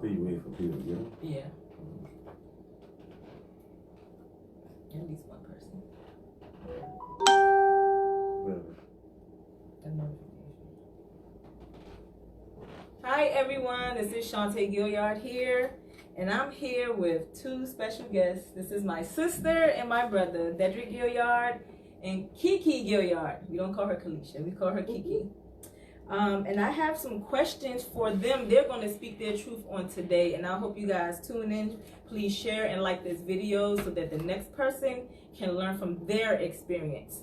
Do you wait for people to get them? Yeah. At least one person. Whatever. A notification. Hi everyone, this is Shantae Gilliard here, and I'm here with two special guests. This is my sister and my brother, Dedrick Gilliard and Kiki Gilliard. We don't call her Kalisha, we call her Kiki. And I have some questions for them. They're going to speak their truth on today, and I hope you guys tune in. Please share and like this video so that the next person can learn from their experience.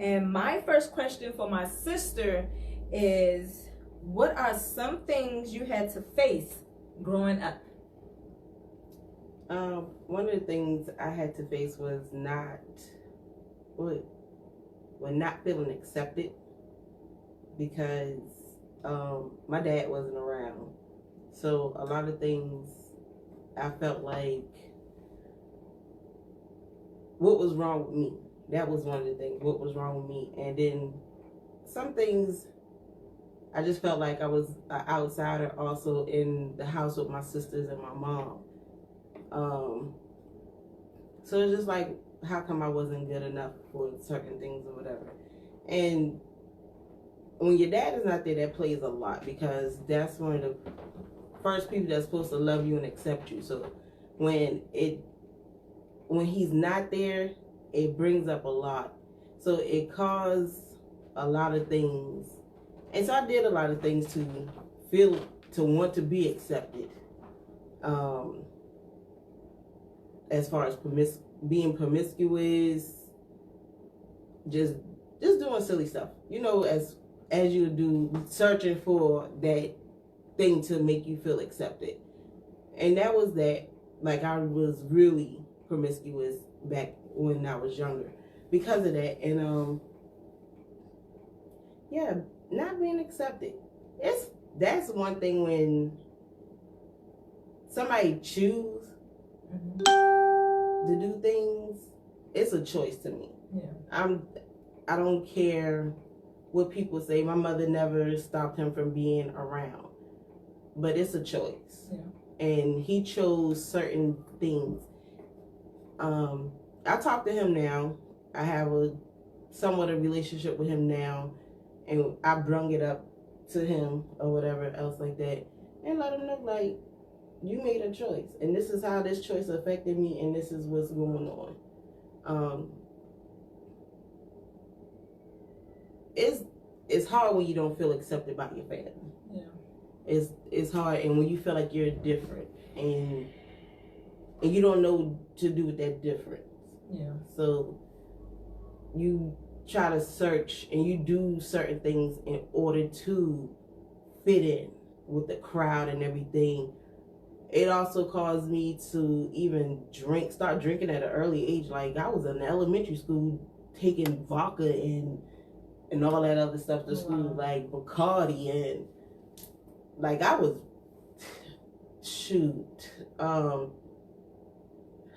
And my first question for my sister is, what are some things you had to face growing up? One of the things I had to face was not feeling accepted, because my dad wasn't around. So a lot of things I felt like, what was wrong with me? That was one of the things, what was wrong with me. And then some things, I just felt like I was an outsider also in the house with my sisters and my mom. So it's just like, how come I wasn't good enough for certain things or whatever? And when your dad is not there, that plays a lot, because that's one of the first people that's supposed to love you and accept you. So when he's not there, it brings up a lot. So it caused a lot of things. And so I did a lot of things to want to be accepted. As far as being promiscuous, just doing silly stuff. You know, as you do, searching for that thing to make you feel accepted. And that was that. Like, I was really promiscuous back when I was younger because of that. And yeah, not being accepted. That's one thing. When somebody choose to do things, it's a choice to me. Yeah. I don't care what people say. My mother never stopped him from being around, but it's a choice. Yeah. And he chose certain things. I talk to him now. I have somewhat a relationship with him now, and I brung it up to him or whatever else like that, and let him know, like, you made a choice, and this is how this choice affected me, and this is what's going on. It's hard when you don't feel accepted by your family. Yeah. It's hard, and when you feel like you're different, and you don't know what to do with that difference. Yeah. So you try to search, and you do certain things in order to fit in with the crowd and everything. It also caused me to even start drinking at an early age. Like, I was in elementary school taking vodka and all that other stuff to school, like Bacardi, and like I was,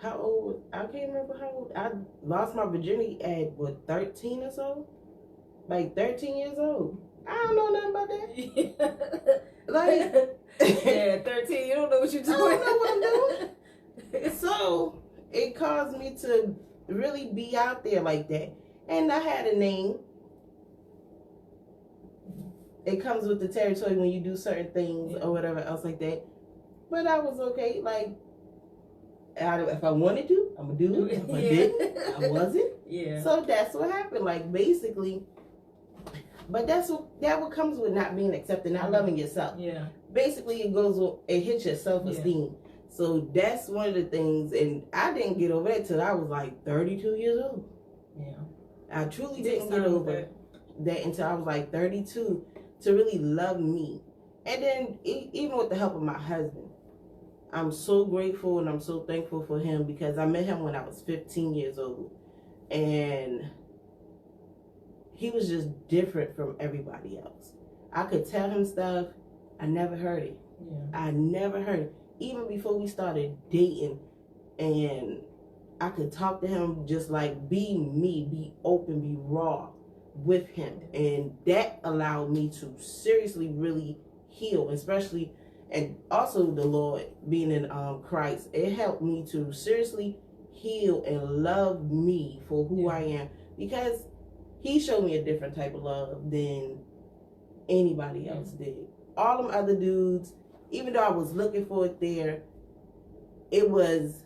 how old? I can't remember how old. I lost my virginity at 13 or so, like 13 years old. I don't know nothing about that. Like, yeah, 13. You don't know what you're doing. I don't know what I'm doing. So it caused me to really be out there like that, and I had a name. It comes with the territory when you do certain things or whatever else like that. But I was okay. Like, if I wanted to, I'm gonna do it. If I didn't, I wasn't. Yeah. So that's what happened. Like, basically, but that what comes with not being accepted, not loving yourself. Yeah. Basically, it hits your self-esteem. Yeah. So that's one of the things, and I didn't get over that till I was like 32 years old. Yeah. I truly didn't get over that until I was like 32 to really love me. And then even with the help of my husband, I'm so grateful and I'm so thankful for him, because I met him when I was 15 years old, and he was just different from everybody else. I could tell him stuff, I never heard it. Yeah. I never heard it. Even before we started dating, and I could talk to him just like, be me, be open, be raw with him. And that allowed me to seriously really heal, especially And also the Lord being in Christ, it helped me to seriously heal and love me for who I am, because he showed me a different type of love than anybody else did. All them other dudes, even though I was looking for it there, it was,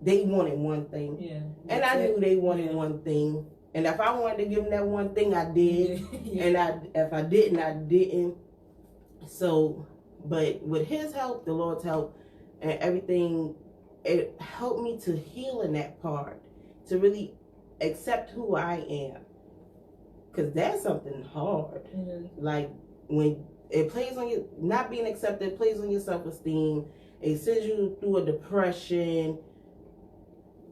they wanted one thing. Yeah. And I knew they wanted one thing. And if I wanted to give them that one thing, I did. And if I didn't, I didn't. So, but with his help, the Lord's help, and everything, it helped me to heal in that part, to really accept who I am. Because that's something hard. Like, when it plays on you, not being accepted, plays on your self-esteem, it sends you through a depression,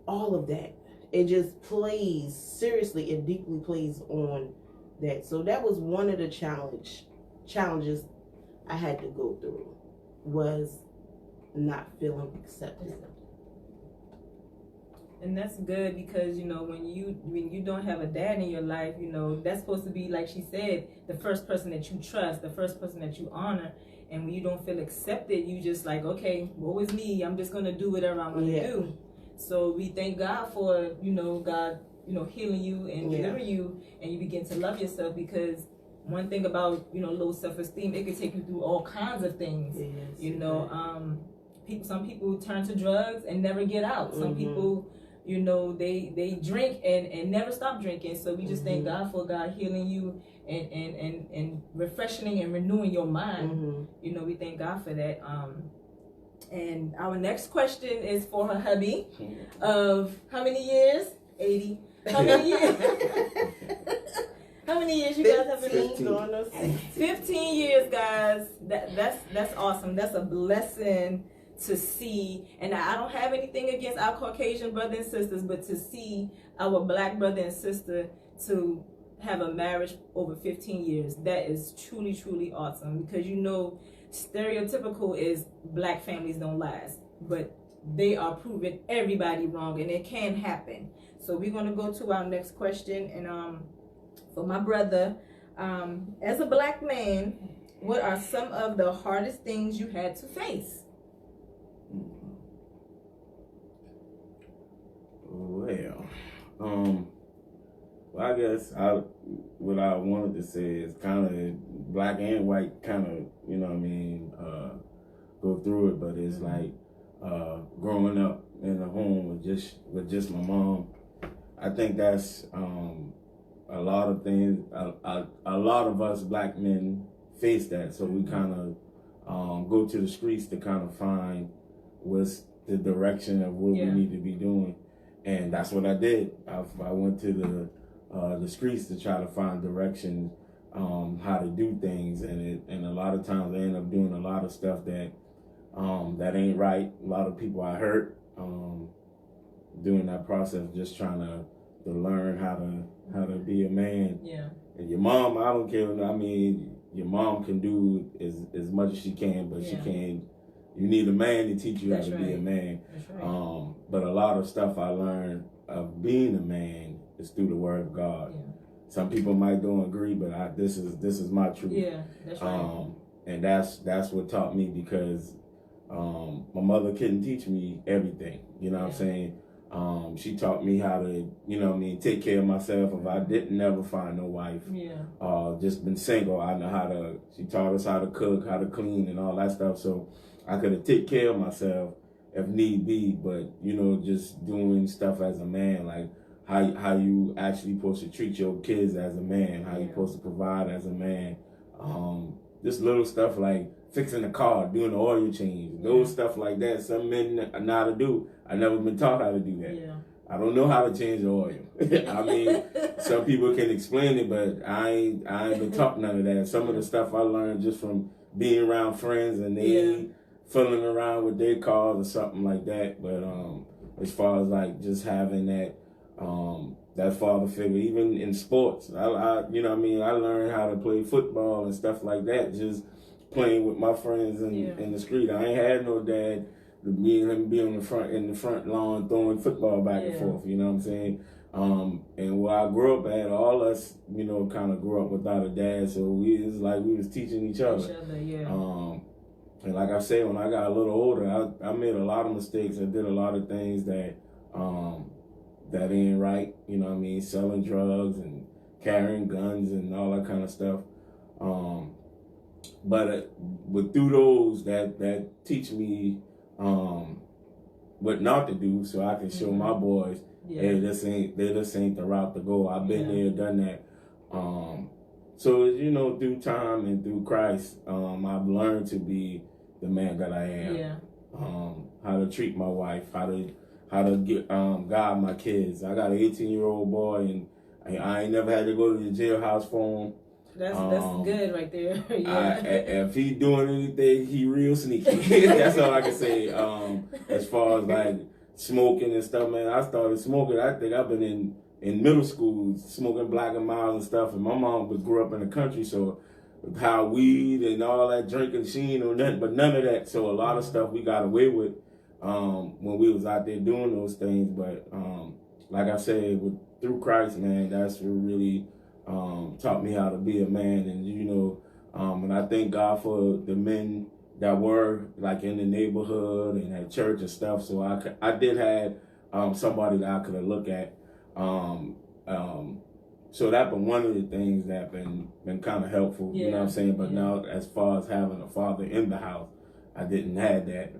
all of that. It just plays, seriously, it deeply plays on that. So that was one of the challenges I had to go through, was not feeling accepted. And that's good, because you know, when you don't have a dad in your life, you know, that's supposed to be, like she said, the first person that you trust, the first person that you honor. And when you don't feel accepted, you just like, okay, woe is me, I'm just gonna do whatever I'm gonna do. So we thank God for, you know, God, you know, healing you and delivering you, and you begin to love yourself. Because one thing about, you know, low self-esteem, it can take you through all kinds of things. You know, some people turn to drugs and never get out. Some people, you know, they drink and never stop drinking. So we just thank God for God healing you and refreshing and renewing your mind. You know, we thank God for that. And our next question is for her hubby, of how many years? 80. How many years? How many years you guys have been married? 15 years, guys. That's awesome. That's a blessing to see. And I don't have anything against our Caucasian brothers and sisters, but to see our black brother and sister to have a marriage over 15 years, that is truly, truly awesome. Because, you know, stereotypical is black families don't last, but they are proving everybody wrong, and it can happen. So we're going to go to our next question. And for my brother, as a black man, what are some of the hardest things you had to face? Well, I guess what I wanted to say is kind of black and white, kind of, you know what I mean, go through it, but it's like growing up in a home with just my mom. I think that's a lot of things. A lot of us black men face that, so we kind of go to the streets to kind of find what's the direction of what we need to be doing, and that's what I did. I went to the streets to try to find direction, how to do things, and a lot of times I end up doing a lot of stuff that ain't right. A lot of people I hurt doing that process, just trying to learn how to be a man. And your mom, I don't care. I mean, your mom can do as much as she can, but she can't. You need a man to teach you how to be a man. But a lot of stuff I learned of being a man is through the Word of God. Some people might don't agree, but this is my truth. That's right. And that's what taught me, because my mother couldn't teach me everything. You know what I'm saying? She taught me how to, you know what I mean, take care of myself. If I didn't never find no wife, just been single, I know she taught us how to cook, how to clean, and all that stuff. So I could have take care of myself if need be, but, you know, just doing stuff as a man, like how you actually supposed to treat your kids as a man, how you supposed to provide as a man. Just little stuff like fixing the car, doing the oil change, those stuff like that. Some men know how to do. I never been taught how to do that. I don't know how to change the oil. I mean, some people can explain it, but I ain't been taught none of that. Some of the stuff I learned just from being around friends, and they fiddling around with their cars or something like that. But as far as like just having that that father figure, even in sports, I you know what I mean, I learned how to play football and stuff like that, just playing with my friends in the street. I ain't had no dad. Me and him be in the front lawn throwing football back and forth. You know what I'm saying? And where I grew up at, all us, you know, kind of grew up without a dad, so it's like we was teaching each other. And say, when I got a little older, I made a lot of mistakes. I did a lot of things that that ain't right. You know what I mean? Selling drugs and carrying guns and all that kind of stuff. But through those, that teach me what not to do, so I can show my boys, hey, this ain't the route to go. I've been there, done that. So you know, through time and through Christ, I've learned to be the man that I am. Yeah. How to treat my wife, how to get guide my kids. I got an 18-year-old boy, and I ain't never had to go to the jailhouse for him. That's good right there. If he doing anything, he real sneaky. That's all I can say. As far as like smoking and stuff, man, I started smoking. I think I've been in middle school smoking Black and Mild and stuff. And my mom grew up in the country, so how weed and all that drinking, she ain't know nothing but none of that. So a lot of stuff we got away with when we was out there doing those things. But like I said, through Christ, man, that's what really taught me how to be a man. And you know, and I thank God for the men that were like in the neighborhood and at church and stuff. So I did have somebody that I could look at. So that been one of the things that been kind of helpful. You know what I'm saying? But now, as far as having a father in the house, I didn't have that.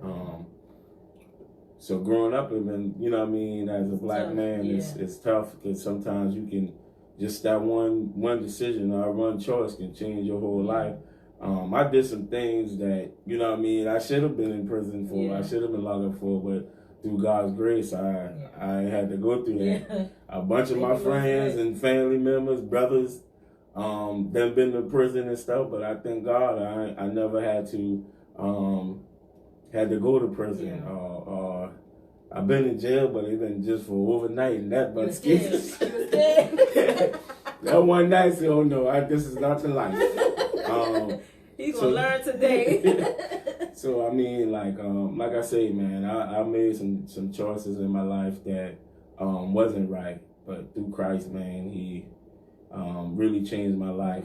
So growing up, and you know what I mean, as a black man, it's tough, because sometimes you can just that one decision or one choice can change your whole life. I did some things that, you know what I mean, I should have been in prison for. I should have been locked up for, but through God's grace, I had to go through that. A bunch of my friends and family members, brothers, they've been to prison and stuff, but I thank God I never had to go to prison. I've been in jail, but it's been just for overnight, and that but excuses. That one night, said, oh no, this is not the life. He's gonna learn today. So I mean, like I say, man, I made some choices in my life that wasn't right, but through Christ, man, He really changed my life.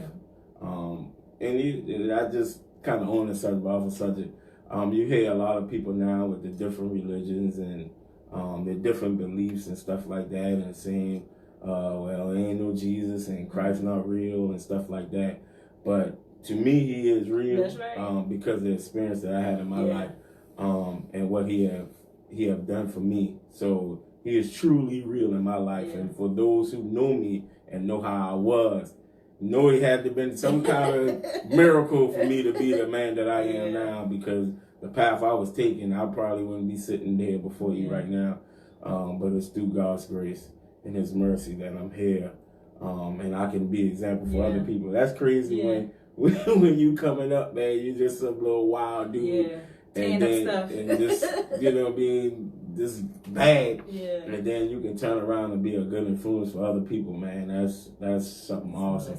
And I just kind of on the subject, off the subject. You hear a lot of people now with the different religions and their different beliefs and stuff like that, and saying, well, there ain't no Jesus and Christ not real and stuff like that. But to me, He is real. That's right. Because of the experience that I had in my life, and what He have done for me. So He is truly real in my life. And for those who know me and know how I was, know it had to been some kind of miracle for me to be the man that I am now, because the path I was taking, I probably wouldn't be sitting there before you right now. But it's through God's grace and His mercy that I'm here. And I can be an example for other people. That's crazy when you coming up, man, you just some little wild dude. And just, you know, being this bad. And then you can turn around and be a good influence for other people, man. That's something awesome.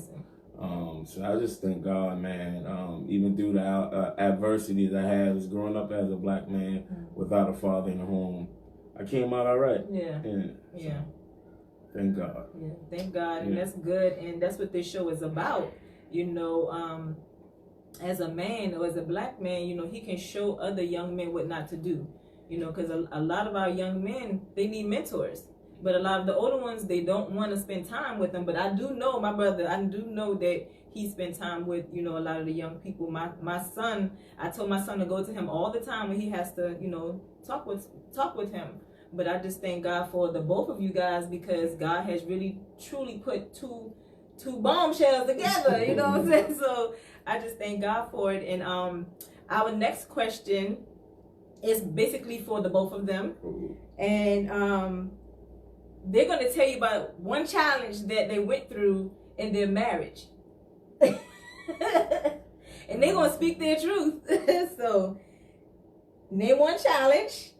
So I just thank God, man. Even through the adversities I had as growing up as a black man without a father in the home, I came out all right. So, thank God. Thank God, and that's good, and that's what this show is about. You know, as a man or as a black man, you know, he can show other young men what not to do. You know, because a lot of our young men, they need mentors. But a lot of the older ones, they don't want to spend time with them. But I do know, my brother, I do know that he spent time with, you know, a lot of the young people. My son, I told my son to go to him all the time when he has to, you know, talk with him. But I just thank God for the both of you guys, because God has really, truly put two bombshells together, you know what I'm saying? So I just thank God for it. And our next question is basically for the both of them. And they're going to tell you about one challenge that they went through in their marriage. And they're going to speak their truth. So, name one challenge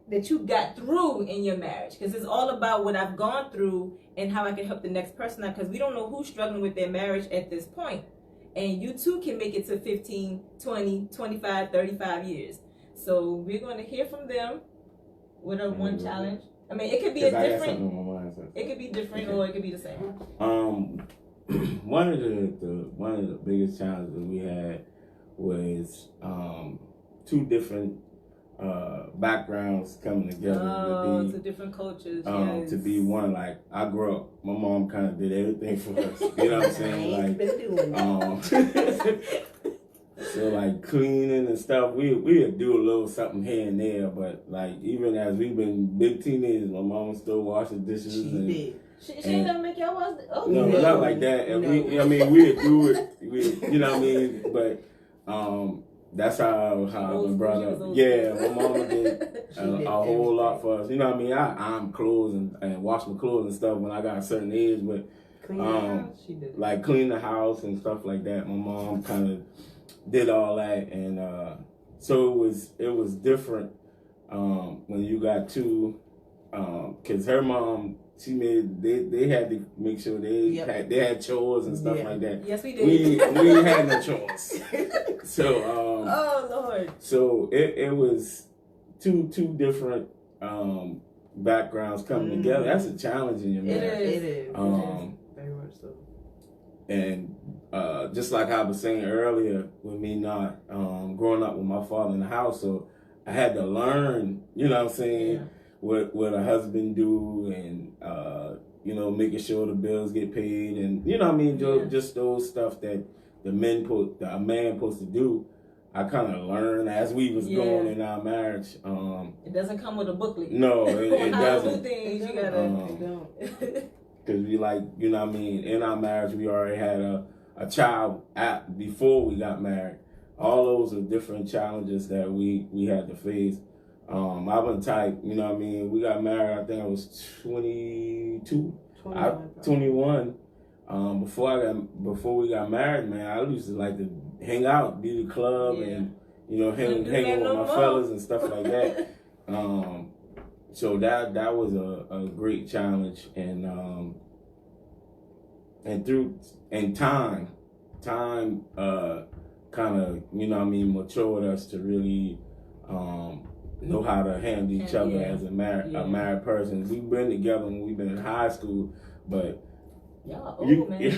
that you got through in your marriage. Because it's all about what I've gone through and how I can help the next person out. Because we don't know who's struggling with their marriage at this point. And you too can make it to 15, 20, 25, 35 years. So, we're going to hear from them with a one challenge. I mean, it could be a different. It could be different, or it could be the same. One of the biggest challenges we had was two different backgrounds coming together to different cultures. Yes. to be one. Like I grew up, my mom kind of did everything for us. You know what I'm saying? ain't been doing that. So like cleaning and stuff, we'd do a little something here and there, but like even as we've been big teenagers, my mom still washing dishes. She did. She ain't gonna make y'all wash the No, not like that. And No. we'd do it. You know what I mean? But that's how my brother. Yeah, my mama did a whole lot for us. You know what I mean? I iron clothes and wash my clothes and stuff when I got a certain age, but Clean the house, she did. like clean the house and stuff like that. My mom kind of did all that, and so it was different when you got two, because her mom, she made they had to make sure they had chores and stuff like that. Yes, we did. We ain't had no chores. So oh Lord. so it was two different backgrounds coming together. That's a challenge in your marriage. It is. Very much so. And just like I was saying earlier, with me not growing up with my father in the house, so I had to learn, you know what I'm saying, what a husband do, and making sure the bills get paid, and you know what I mean, just those stuff that a man supposed to do. I kind of learned as we was going in our marriage. It doesn't come with a booklet. No, it doesn't. Things you gotta. Because we like, you know what I mean, in our marriage, we already had a child before we got married. All those are different challenges that we had to face. I was type, you know what I mean, we got married, I think I was 22, 21. Before we got married, man, I used to like to hang out, be the club, and, hang with my fellas and stuff like that. So that was a great challenge, and time kind of matured us to really know how to handle each other as a married person. We've been together when we've been in high school, but y'all old, man.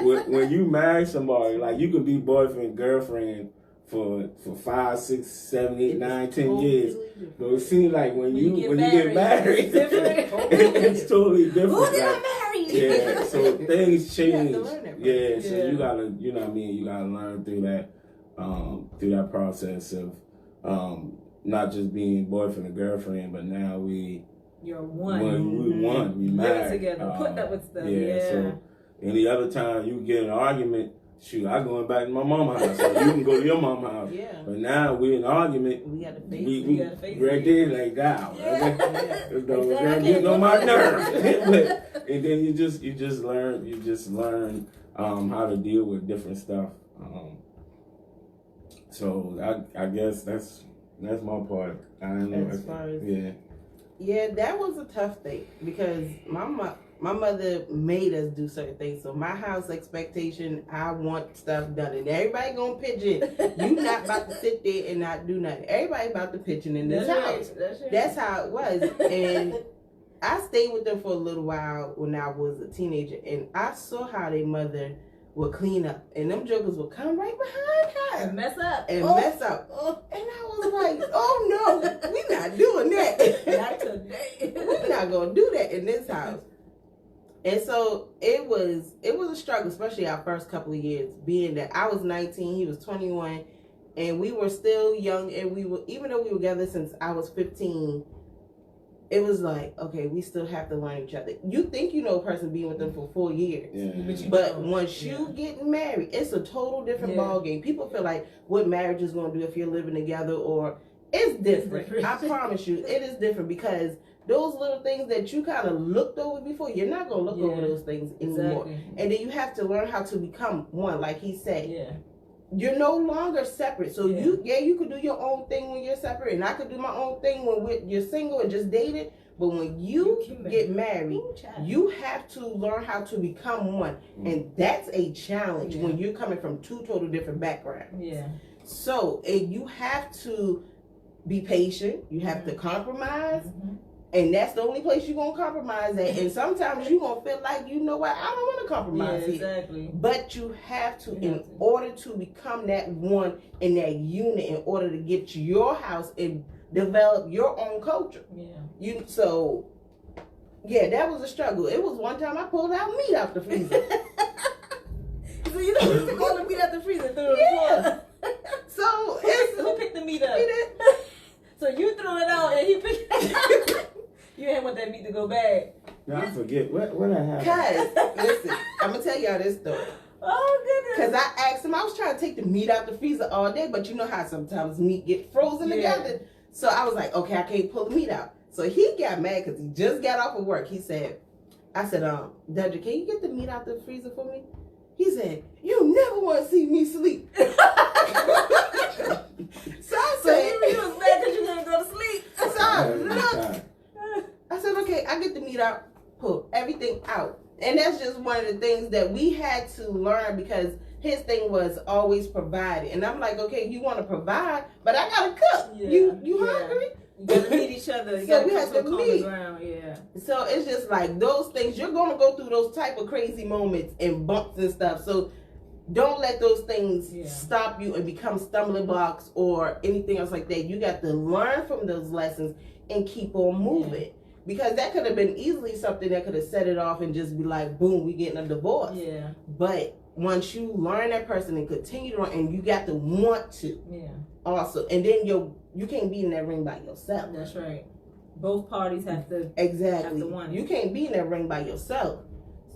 when you marry somebody, like you can be boyfriend, girlfriend for 5, 6, 7, 8, 9, 10 years. But it seems like when you get married, it's totally different. Who did I marry? Yeah, so things change. Yeah, so you gotta, you know what I mean, you gotta learn through that process of not just being boyfriend and girlfriend, but now you're one. We one. We married. Living together, putting up with stuff. So any other time you get an argument, shoot, I going back to my mama's house, so you can go to your mama's house. Yeah. But now we're in an argument. We got to face we gotta face right there like that. Exactly. Getting on my nerves. And then you just learn how to deal with different stuff. So I guess that's my part. I don't know. As far as yeah, that was a tough thing because my mother made us do certain things. So my house expectation, I want stuff done, and everybody gonna pitch in. You not about to sit there and not do nothing. Everybody about to pitch in this house. That's how it was. And I stayed with them for a little while when I was a teenager, and I saw how their mother would clean up, and them jokers would come right behind her and mess up. And I was like, oh no, we not doing that. Not today. We're not gonna do that in this house. And so it was a struggle, especially our first couple of years, being that I was 19, he was 21, and we were still young, and even though we were together since I was 15, it was like, okay, we still have to learn each other. You think you know a person being with them for 4 years. Yeah. But once you get married, it's a total different ball game. People feel like what marriage is going to do if you're living together, or it's different. I promise you, it is different, because those little things that you kind of looked over before, you're not going to look over those things anymore. Exactly. And then you have to learn how to become one, like he said. Yeah. You're no longer separate. So you could do your own thing when you're separate, and I could do my own thing when you're single and just dated. But when you get married, you have to learn how to become one. And that's a challenge when you're coming from two total different backgrounds. Yeah. So you have to be patient. You have to compromise. And that's the only place you're going to compromise at. And sometimes you're going to feel like, you know what, I don't want to compromise here. Exactly. But you have to, in order to become that one in that unit, in order to get to your house and develop your own culture. Yeah. Yeah, that was a struggle. It was one time I pulled out meat out the freezer. So you know, you took all the meat out the freezer, threw it Yeah. on the floor. So it's Who picked the meat up? He did. So you threw it out and he picked it up. You didn't want that meat to go bad. Now I forget what I have. Cause listen, I'm gonna tell y'all this story. Oh goodness. Cause I asked him, I was trying to take the meat out the freezer all day, but you know how sometimes meat get frozen together. So I was like, okay, I can't pull the meat out. So he got mad because he just got off of work. I said, Dedrick, can you get the meat out the freezer for me? He said, you never want to see me sleep. So I said, you was mad because you couldn't go to sleep. So I said, okay, I get the meat out, pull everything out. And that's just one of the things that we had to learn because his thing was always provided. And I'm like, okay, you want to provide, but I got to cook. Yeah. You hungry? You gotta meet each other. You So we gotta have come to to a common meet. ground. Yeah. So it's just like those things, you're going to go through those type of crazy moments and bumps and stuff. So don't let those things stop you and become stumbling blocks or anything else like that. You got to learn from those lessons and keep on moving. Yeah. Because that could have been easily something that could have set it off and just be like, boom, we getting a divorce. Yeah. But once you learn that person and continue to, and you got to want to. Yeah. Also, and then you can't be in that ring by yourself. That's right. Both parties have to exactly. Have to want it. You can't be in that ring by yourself.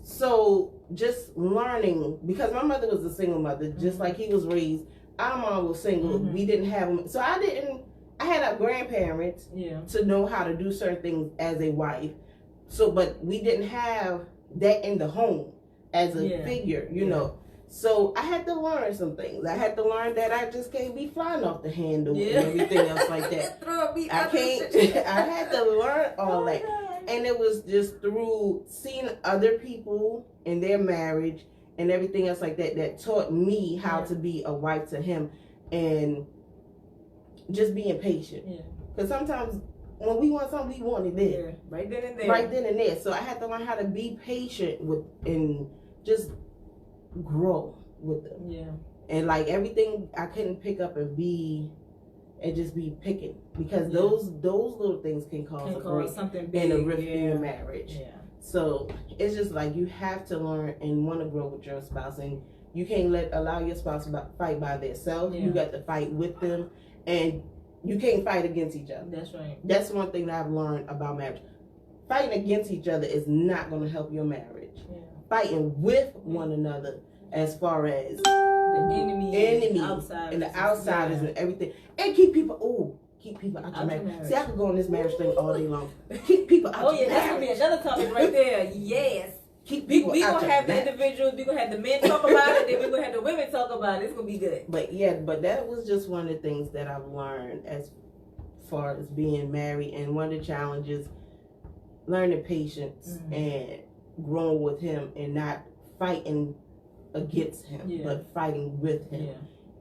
So just learning, because my mother was a single mother, just like he was raised. Our mom was single. We didn't have them, so I had our grandparents to know how to do certain things as a wife. So, but we didn't have that in the home as a figure, you know. So I had to learn some things. I had to learn that I just can't be flying off the handle and everything else like that. I can't. I had to learn all that. And it was just through seeing other people in their marriage and everything else like that that taught me how to be a wife to him and just being patient. Because sometimes when we want something, we want it there. Right then and there. Right then and there. So I had to learn how to be patient with and just grow with them. Yeah. And like everything I couldn't pick up and just be picking because those little things can cause a break something big and a rift in your marriage. Yeah. So it's just like you have to learn and want to grow with your spouse, and you can't allow your spouse to fight by themselves. You got to fight with them, and you can't fight against each other. That's right. That's one thing that I've learned about marriage. Fighting against each other is not going to help your marriage. Yeah. Fighting with one another as far as the enemy outside and the outsiders and everything, and keep people out your marriage. See, I could go on this marriage thing all day long. Keep people out your marriage. That's gonna be another topic right there. Yes. Keep people we gonna have the individuals. We gonna have the men talk about it. Then we gonna have the women talk about it. It's gonna be good. But that was just one of the things that I've learned as far as being married, and one of the challenges, learning patience and growing with him and not fighting against him, but fighting with him.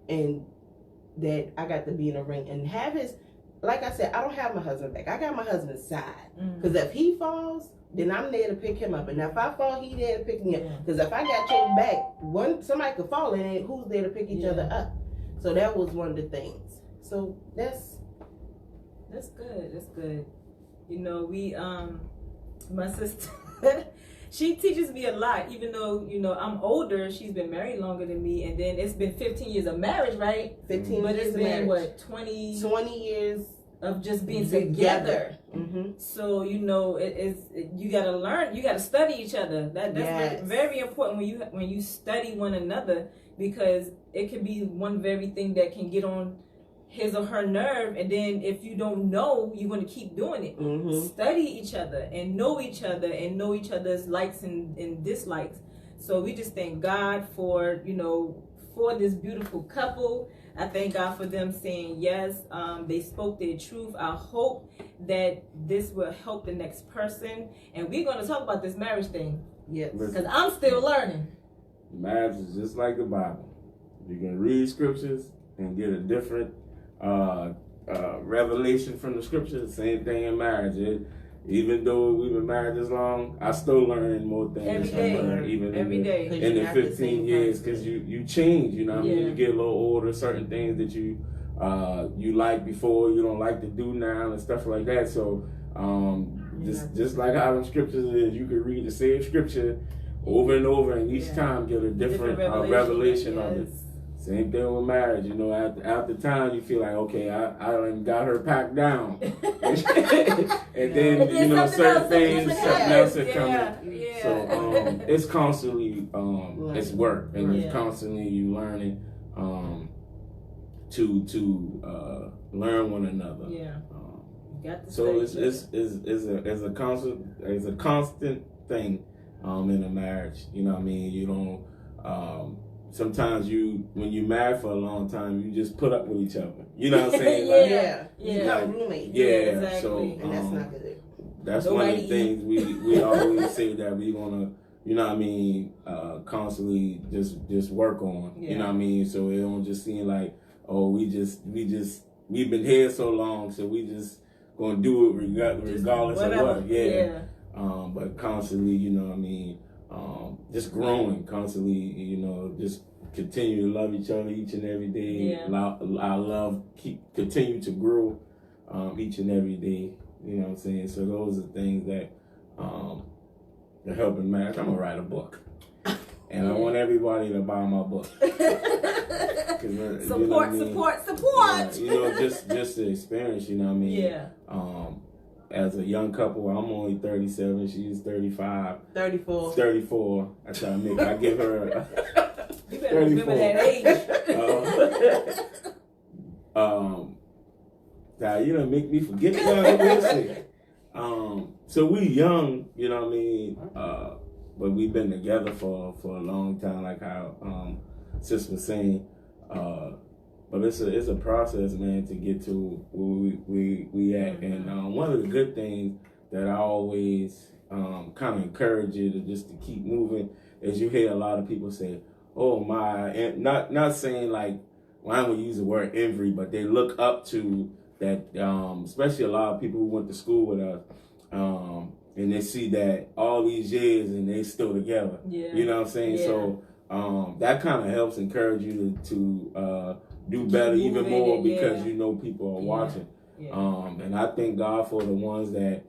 And that I got to be in a ring and have his, like I said, I don't have my husband back. I got my husband's side. Because if he falls, then I'm there to pick him up. And if I fall, he there to pick me up. Because if I got your back, somebody could fall, and who's there to pick each other up? So that was one of the things. So that's good. That's good. You know, my sister, she teaches me a lot, even though, you know, I'm older. She's been married longer than me, and then it's been 15 years of marriage, right? 15 but years it's of been, marriage. 20 years of just being together. So, you know, you got to learn, you got to study each other. That's very important when you study one another, because it can be one very thing that can get on his or her nerve, and then if you don't know, you're going to keep doing it. Study each other and know each other and know each other's likes and dislikes. So we just thank God for, you know, for this beautiful couple. I thank God for them saying yes. They spoke their truth. I hope that this will help the next person. And we're going to talk about this marriage thing. Yes. Because I'm still learning. Marriage is just like the Bible. You can read scriptures and get a different revelation from the scriptures. Same thing in marriage. even though we've been married this long, I still learning more things. Every day. Even Every in the, day. in the 15 years, because you change. You know what I mean? Yeah. You get a little older. Certain things that you like before, you don't like to do now, and stuff like that. So just like how them scriptures is, you can read the same scripture over and over, and each time get a different revelation of it. Same thing with marriage, you know. After time, you feel like, okay, I done got her packed down, and then you know certain things, something else are coming. Yeah. So it's constantly it's work, and it's constantly you learning to learn one another. Yeah. So it's a constant thing in a marriage. You know what I mean? You don't. Sometimes when you married for a long time, you just put up with each other. You know what I'm saying? You become roommates. Yeah, exactly. so and that's not good. That's one of the things we always say that we gonna, you know what I mean, constantly just work on. You know what I mean? So it don't just seem like, oh, we've been here so long, so we just gonna do it regardless of what. Yeah. But constantly, you know what I mean, just growing constantly, you know, just continue to love each other each and every day. Our love continue to grow each and every day. You know what I'm saying? So those are things that are helping marriage. I'm gonna write a book, and I want everybody to buy my book. Support. You know, just the experience. You know what I mean? Yeah. As a young couple, I'm only 37. She's 35. 34. 34. I try to make. I give her. You better remember that age. Now you don't make me forget that. So we young, you know what I mean. But we've been together for a long time, like how Sis was saying. But it's a process, man, to get to where we at. And one of the good things that I always kind of encourage you to just to keep moving is you hear a lot of people say, "Oh my," and not saying like, well, I'm gonna use the word envy, but they look up to that, especially a lot of people who went to school with us, and they see that all these years and they still together. Yeah. You know what I'm saying? Yeah. So that kind of helps encourage you to do better even more because you know people are watching. And I thank God for the ones that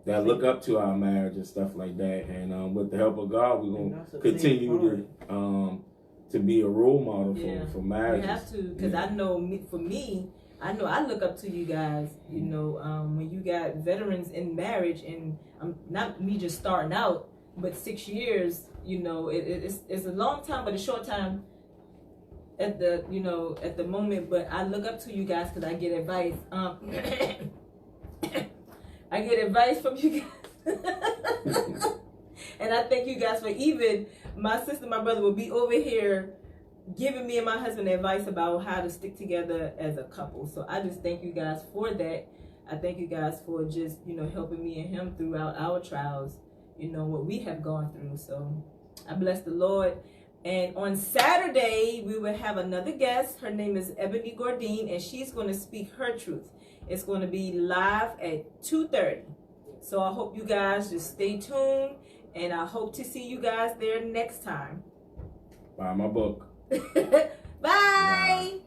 look up to our marriage and stuff like that. And with the help of God, we're gonna continue to be a role model for marriage. You have to, because I know I know I look up to you guys. You know, when you got veterans in marriage, and not me just starting out, but 6 years. You know, it's a long time, but a short time at the moment. But I look up to you guys because I get advice. I get advice from you guys. And I thank you guys for even my sister, my brother will be over here giving me and my husband advice about how to stick together as a couple. So I just thank you guys for that. I thank you guys for just, helping me and him throughout our trials, what we have gone through. So I bless the Lord. And on Saturday, we will have another guest. Her name is Ebony Gordine, and she's going to speak her truth. It's going to be live at 2:30. So I hope you guys just stay tuned, and I hope to see you guys there next time. Buy my book. Bye.